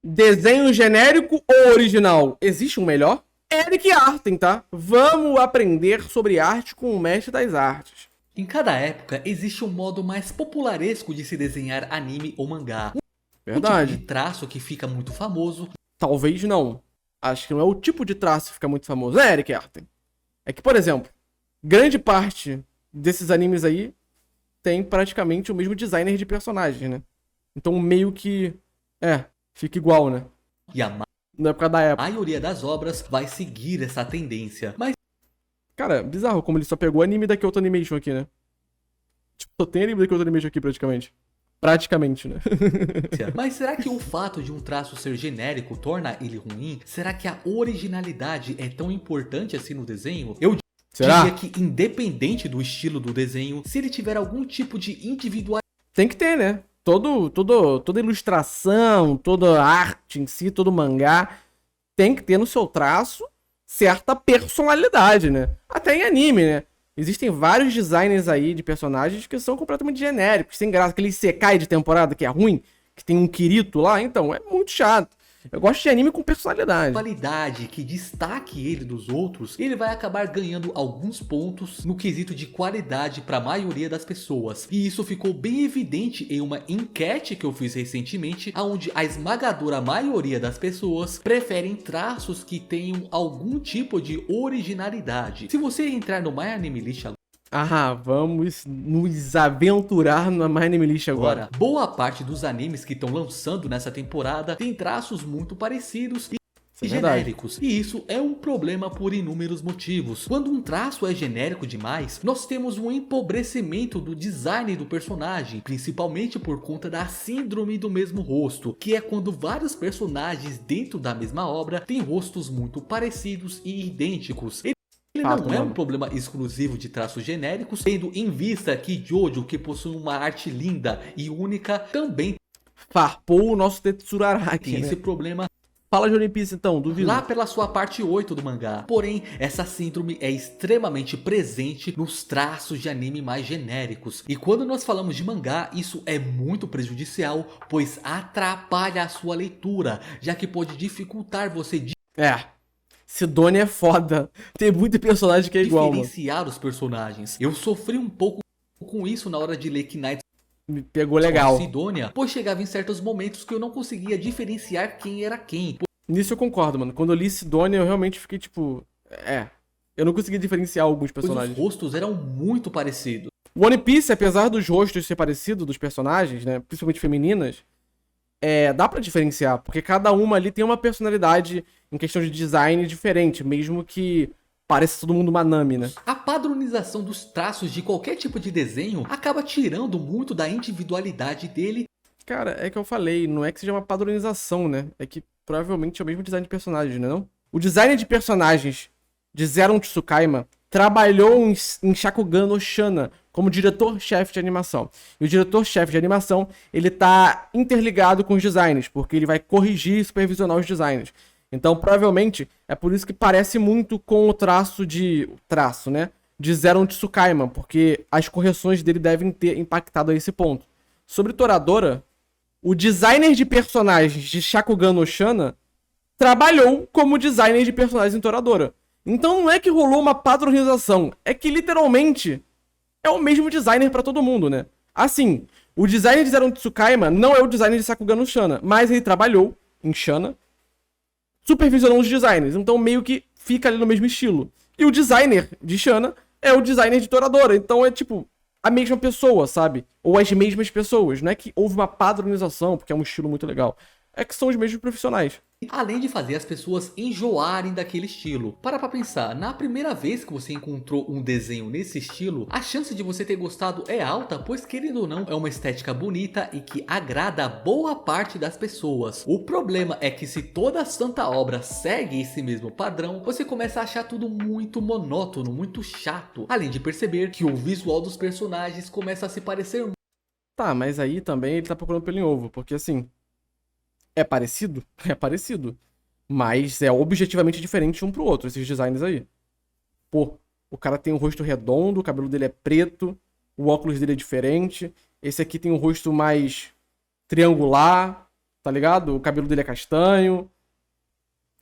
Desenho genérico ou original? Existe um melhor? Eric Artem, tá? Vamos aprender sobre arte com o mestre das artes. Em cada época existe um modo mais popularesco de se desenhar anime ou mangá. Um tipo de Verdade. traço que fica muito famoso. Talvez não. Acho que não é o tipo de traço que fica muito famoso, né, Eric Artem? É que, por exemplo, grande parte desses animes aí tem praticamente o mesmo designer de personagens, né? Então meio que, fica igual, né? E a Na época da época. maioria das obras vai seguir essa tendência. Mas Cara, bizarro como ele só pegou anime da Kyoto Animation aqui, né? Tipo, só tem anime da Kyoto Animation aqui praticamente. Praticamente, né? Mas será que o fato de um traço ser genérico torna ele ruim? Será que a originalidade é tão importante assim no desenho? Eu Será? diria que independente do estilo do desenho, se ele tiver algum tipo de individualidade, Tem que ter, né? Toda ilustração, toda arte em si, todo mangá tem que ter no seu traço certa personalidade, né? Até em anime, né? Existem vários designers aí de personagens que são completamente genéricos, sem graça. Aquele Isekai de temporada que é ruim, que tem um Kirito lá, então é muito chato. Eu gosto de anime com personalidade. que destaque ele dos outros, ele vai acabar ganhando alguns pontos no quesito de qualidade para a maioria das pessoas. E isso ficou bem evidente em uma enquete que eu fiz recentemente, onde a esmagadora maioria das pessoas preferem traços que tenham algum tipo de originalidade. Se você entrar no My Anime List Vamos nos aventurar na My Anime List agora. agora, boa parte dos animes que estão lançando nessa temporada tem traços muito parecidos e genéricos. E isso é um problema por inúmeros motivos. Quando um traço é genérico demais, nós temos um empobrecimento do design do personagem, principalmente por conta da síndrome do mesmo rosto, que é quando vários personagens dentro da mesma obra têm rostos muito parecidos e idênticos. Ele não é um problema exclusivo de traços genéricos, tendo em vista que Jojo, que possui uma arte linda e única, também Farpou o nosso Tetsuro Araki, tem né? esse problema Fala de One Piece então, duvido. lá pela sua parte 8 do mangá. Porém, essa síndrome é extremamente presente nos traços de anime mais genéricos. E quando nós falamos de mangá, isso é muito prejudicial, pois atrapalha a sua leitura, já que pode dificultar você Sidonia é foda. Tem muito personagem que é igual, mano. diferenciar os personagens. Eu sofri um pouco com isso na hora de ler Knights Me pegou legal. Sidonia, pois chegava em certos momentos que eu não conseguia diferenciar quem era quem. Nisso eu concordo, mano. Quando eu li Sidonia, eu realmente fiquei tipo. Eu não consegui diferenciar alguns Pois os personagens. rostos eram muito parecidos. One Piece, apesar dos rostos ser parecidos dos personagens, né? Principalmente femininas, dá pra diferenciar. Porque cada uma ali tem uma personalidade em questão de design diferente, mesmo que pareça todo mundo uma Nami, né? A padronização dos traços de qualquer tipo de desenho acaba tirando muito da individualidade dele. Cara, é que eu falei, não é que seja uma padronização, né? É que provavelmente é o mesmo design de personagens, né não? O design de personagens de Zero Tsukaima trabalhou em Shakugan no Shana como diretor-chefe de animação. E o diretor-chefe de animação, ele tá interligado com os designers, porque ele vai corrigir e supervisionar os designers. Então, provavelmente, é por isso que parece muito com o traço, né? De Zero Tsukaima, porque as correções dele devem ter impactado a esse ponto. Sobre Toradora, o designer de personagens de Shakugan no Shana trabalhou como designer de personagens em Toradora. Então não é que rolou uma padronização, é que literalmente é o mesmo designer pra todo mundo, né? Assim, o designer de Zero Tsukaima não é o designer de Shakugan no Shana, mas ele trabalhou em Shana, supervisionou os designers, então meio que fica ali no mesmo estilo. E o designer de Shana é o designer de Toradora, então é tipo a mesma pessoa, sabe? Ou as mesmas pessoas. Não é que houve uma padronização, porque é um estilo muito legal. É que são os mesmos profissionais. Além de fazer as pessoas enjoarem daquele estilo. Para pra pensar, na primeira vez que você encontrou um desenho nesse estilo, a chance de você ter gostado é alta, pois querendo ou não, é uma estética bonita e que agrada a boa parte das pessoas. O problema é que se toda a santa obra segue esse mesmo padrão, você começa a achar tudo muito monótono, muito chato. Além de perceber que o visual dos personagens começa a se parecer. Tá, mas aí também ele tá procurando pelo em ovo, porque assim, é parecido? É parecido. Mas é objetivamente diferente um pro outro, esses designs aí. Pô, o cara tem um rosto redondo, o cabelo dele é preto, o óculos dele é diferente. Esse aqui tem um rosto mais triangular. tá ligado? O cabelo dele é castanho.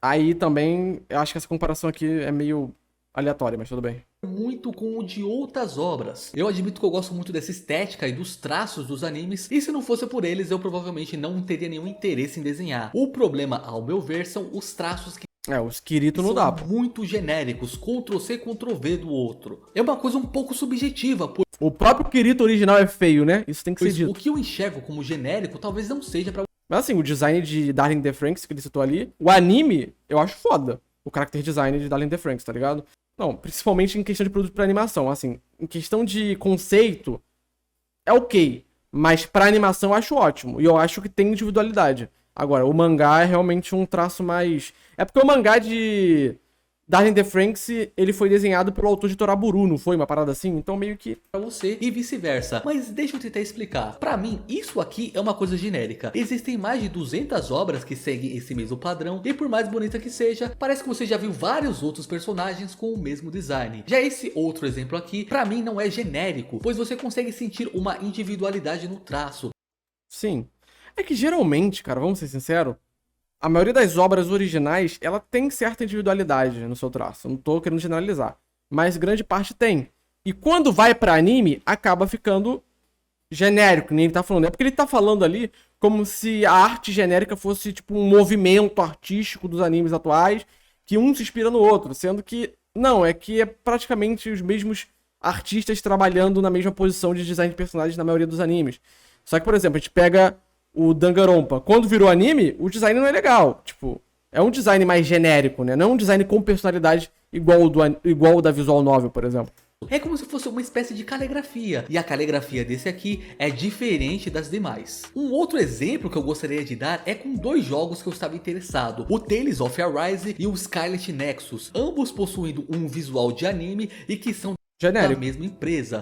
Aí também, eu acho que essa comparação aqui é meio aleatória, mas tudo bem. Muito com o de outras obras. Eu admito que eu gosto muito dessa estética e dos traços dos animes, e se não fosse por eles eu provavelmente não teria nenhum interesse em desenhar. O problema, ao meu ver, são os traços que Os Kirito não são dá, pô. muito genéricos, Ctrl+C, Ctrl+V do outro. É uma coisa um pouco subjetiva, O próprio Kirito original é feio, né? Isso tem que ser pois dito. o que eu enxergo como genérico talvez não seja pra Mas assim, o design de Darling in the Franxx que ele citou ali, o anime, eu acho foda. O character design de Darling in the Franxx, tá ligado? Não, principalmente em questão de produto pra animação. Assim, em questão de conceito, é ok. Mas pra animação eu acho ótimo. E eu acho que tem individualidade. Agora, o mangá é realmente um traço mais... É porque o mangá de Darling in the Franxx, ele foi desenhado pelo autor de Toraburu, não foi? Uma parada assim? Então meio que... você e vice-versa. Mas deixa eu tentar explicar. Pra mim, isso aqui é uma coisa genérica. Existem mais de 200 obras que seguem esse mesmo padrão, e por mais bonita que seja, parece que você já viu vários outros personagens com o mesmo design. Já esse outro exemplo aqui, pra mim não é genérico, pois você consegue sentir uma individualidade no traço. Sim. É que geralmente, cara, vamos ser sinceros, a maioria das obras originais, ela tem certa individualidade no seu traço. Eu não tô querendo generalizar. Mas grande parte tem. E quando vai pra anime, acaba ficando genérico, nem ele tá falando. É porque ele tá falando ali como se a arte genérica fosse tipo um movimento artístico dos animes atuais, que um se inspira no outro. Sendo que, não, é que é praticamente os mesmos artistas trabalhando na mesma posição de design de personagens na maioria dos animes. Só que, por exemplo, a gente pega o Danganronpa. Quando virou anime, o design não é legal. Tipo, é um design mais genérico, né? Não é um design com personalidade igual o da Visual Novel, por exemplo. É como se fosse uma espécie de caligrafia, e a caligrafia desse aqui é diferente das demais. Um outro exemplo que eu gostaria de dar é com dois jogos que eu estava interessado, o Tales of Arise e o Scarlet Nexus, ambos possuindo um visual de anime e que são Genérico. da mesma empresa.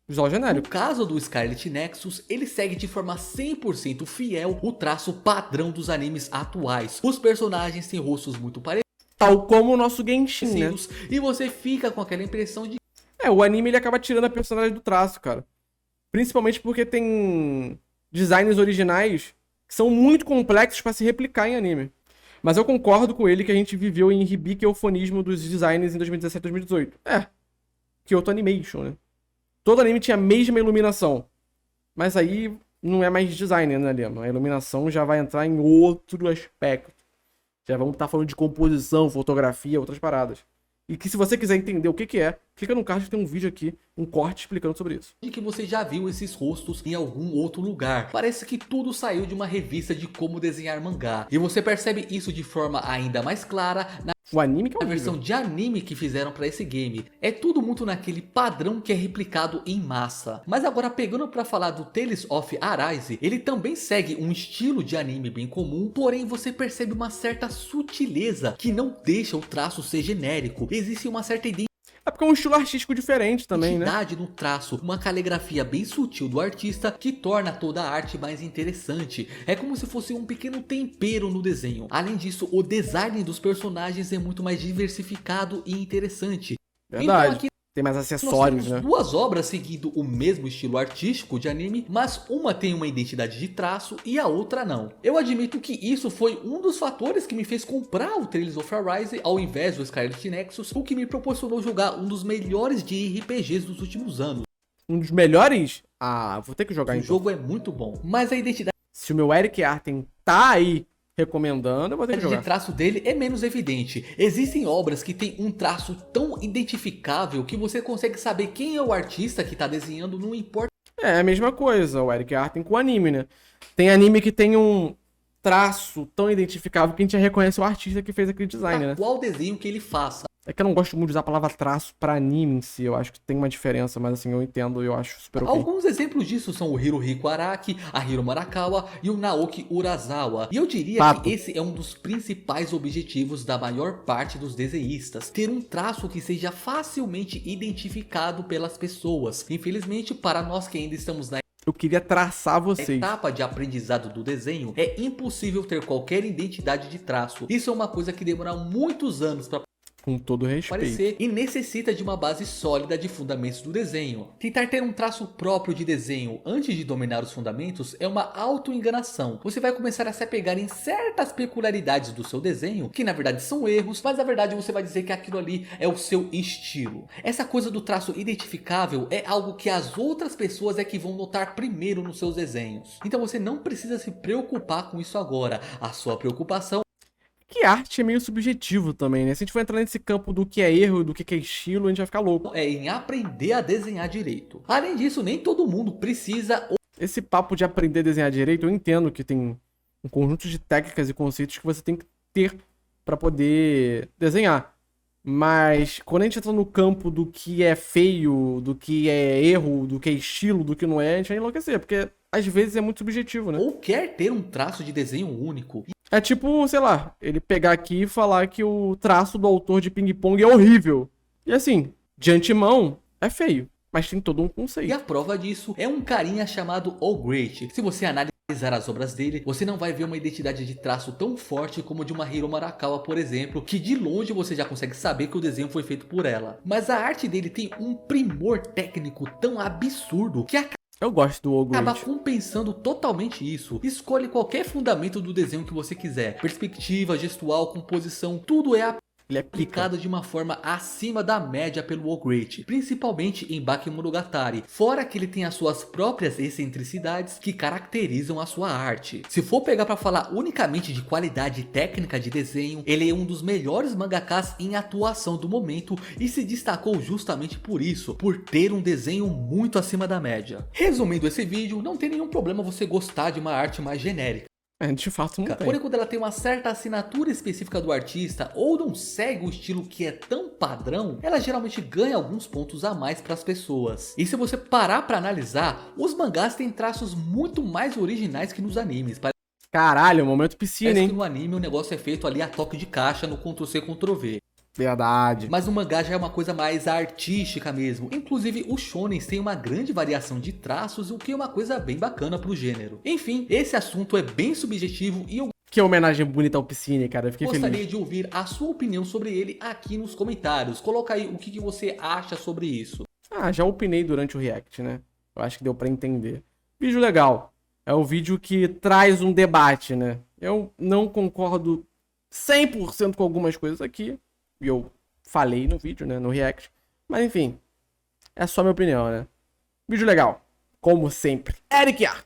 Visual genérico. No caso do Scarlet Nexus, ele segue de forma 100% fiel o traço padrão dos animes atuais. Os personagens têm rostos muito Tal como o nosso Genshin, né? parecidos, e você fica com aquela impressão de O anime ele acaba tirando a personalidade do traço, cara. Principalmente porque tem designs originais que são muito complexos pra se replicar em anime. Mas eu concordo com ele que a gente viveu em Hibiki e eufonismo dos designs em 2017 e 2018. Kyoto Animation, né? Todo anime tinha a mesma iluminação. Mas aí não é mais design, né, Liam? A iluminação já vai entrar em outro aspecto. Já vamos estar falando de composição, fotografia, outras paradas. E que se você quiser entender o que é, clica no card que tem um vídeo aqui, um corte explicando sobre isso. que você já viu esses rostos em algum outro lugar. Parece que tudo saiu de uma revista de como desenhar mangá. E você percebe isso de forma ainda mais clara O anime que é a horrível. versão de anime que fizeram para esse game. É tudo muito naquele padrão que é replicado em massa. Mas agora pegando para falar do Tales of Arise, ele também segue um estilo de anime bem comum, porém você percebe uma certa sutileza que não deixa o traço ser genérico. Existe uma certa É porque é um estilo artístico diferente também, né? identidade no traço, uma caligrafia bem sutil do artista que torna toda a arte mais interessante. É como se fosse um pequeno tempero no desenho. Além disso, o design dos personagens é muito mais diversificado e interessante. Verdade. Então aqui Tem mais nós acessórios, temos né? duas obras seguindo o mesmo estilo artístico de anime, mas uma tem uma identidade de traço e a outra não. Eu admito que isso foi um dos fatores que me fez comprar o Tales of Arise ao invés do Scarlet Nexus, o que me proporcionou jogar um dos melhores de RPGs dos últimos anos. Um dos melhores? Vou ter que jogar O então. jogo é muito bom, mas a identidade Se o meu Eric Arten tá aí recomendando, eu vou ter que de jogar. traço dele é menos evidente. Existem obras que têm um traço tão identificável que você consegue saber quem é o artista que está desenhando, não importa É a mesma coisa, o Eric Arten com anime, né? Tem anime que tem um traço tão identificável que a gente já reconhece o artista que fez aquele design, né? qual desenho que ele faça. É que eu não gosto muito de usar a palavra traço pra anime em si, eu acho que tem uma diferença, mas assim, eu entendo e eu acho super ok. Alguns exemplos disso são o Hirohiko Araki, a Hiro Marakawa e o Naoki Urasawa. E eu diria Fato. que esse é um dos principais objetivos da maior parte dos desenhistas. Ter um traço que seja facilmente identificado pelas pessoas. Infelizmente, para nós que ainda estamos na Eu queria traçar vocês. etapa de aprendizado do desenho, é impossível ter qualquer identidade de traço. Isso é uma coisa que demora muitos anos para Com todo respeito. Parecer e necessita de uma base sólida de fundamentos do desenho. Tentar ter um traço próprio de desenho antes de dominar os fundamentos é uma auto-enganação. Você vai começar a se apegar em certas peculiaridades do seu desenho, que na verdade são erros, mas na verdade você vai dizer que aquilo ali é o seu estilo. Essa coisa do traço identificável é algo que as outras pessoas é que vão notar primeiro nos seus desenhos. Então você não precisa se preocupar com isso agora. A sua preocupação Que arte é meio subjetivo também, né? Se a gente for entrar nesse campo do que é erro e do que é estilo, a gente vai ficar louco. é em aprender a desenhar direito. Além disso, nem todo mundo precisa Esse papo de aprender a desenhar direito, eu entendo que tem um conjunto de técnicas e conceitos que você tem que ter para poder desenhar. Mas quando a gente entra no campo do que é feio, do que é erro, do que é estilo, do que não é, a gente vai enlouquecer, porque às vezes é muito subjetivo, né? ou quer ter um traço de desenho único. É tipo, sei lá, ele pegar aqui e falar que o traço do autor de Ping Pong é horrível. E assim, de antemão, é feio, mas tem todo um E conceito. a prova disso é um carinha chamado All Great. Se você analisar as obras dele, você não vai ver uma identidade de traço tão forte como de uma Hiro Marakawa, por exemplo, que de longe você já consegue saber que o desenho foi feito por ela. Mas a arte dele tem um primor técnico tão absurdo que Eu gosto do All acaba Great. compensando totalmente isso. Escolhe qualquer fundamento do desenho que você quiser. Perspectiva, gestual, composição, tudo é Ele é pica. aplicado de uma forma acima da média pelo All Great, principalmente em Bakemonogatari, fora que ele tem as suas próprias excentricidades que caracterizam a sua arte. Se for pegar para falar unicamente de qualidade técnica de desenho, ele é um dos melhores mangakas em atuação do momento e se destacou justamente por isso, por ter um desenho muito acima da média. Resumindo esse vídeo, não tem nenhum problema você gostar de uma arte mais genérica. De fato não tem. Porém, quando ela tem uma certa assinatura específica do artista ou não segue o estilo que é tão padrão, ela geralmente ganha alguns pontos a mais para as pessoas. E se você parar para analisar, os mangás têm traços muito mais originais que nos animes. Caralho, momento piscina, Parece que hein? no anime o negócio é feito ali a toque de caixa no Ctrl+C, Ctrl+V. Verdade. Mas no mangá já é uma coisa mais artística mesmo. Inclusive os shonens têm uma grande variação de traços, o que é uma coisa bem bacana pro gênero. Enfim, esse assunto é bem subjetivo e eu Que homenagem bonita ao Piscine, cara. Eu fiquei gostaria feliz. de ouvir a sua opinião sobre ele aqui nos comentários. Coloca aí o que você acha sobre isso. Já opinei durante o react, né? Eu acho que deu pra entender. Vídeo legal. É o vídeo que traz um debate, né? Eu não concordo 100% com algumas coisas aqui. E eu falei no vídeo, né? No react. Mas enfim. É só minha opinião, né? Vídeo legal. Como sempre. Eric Arthur.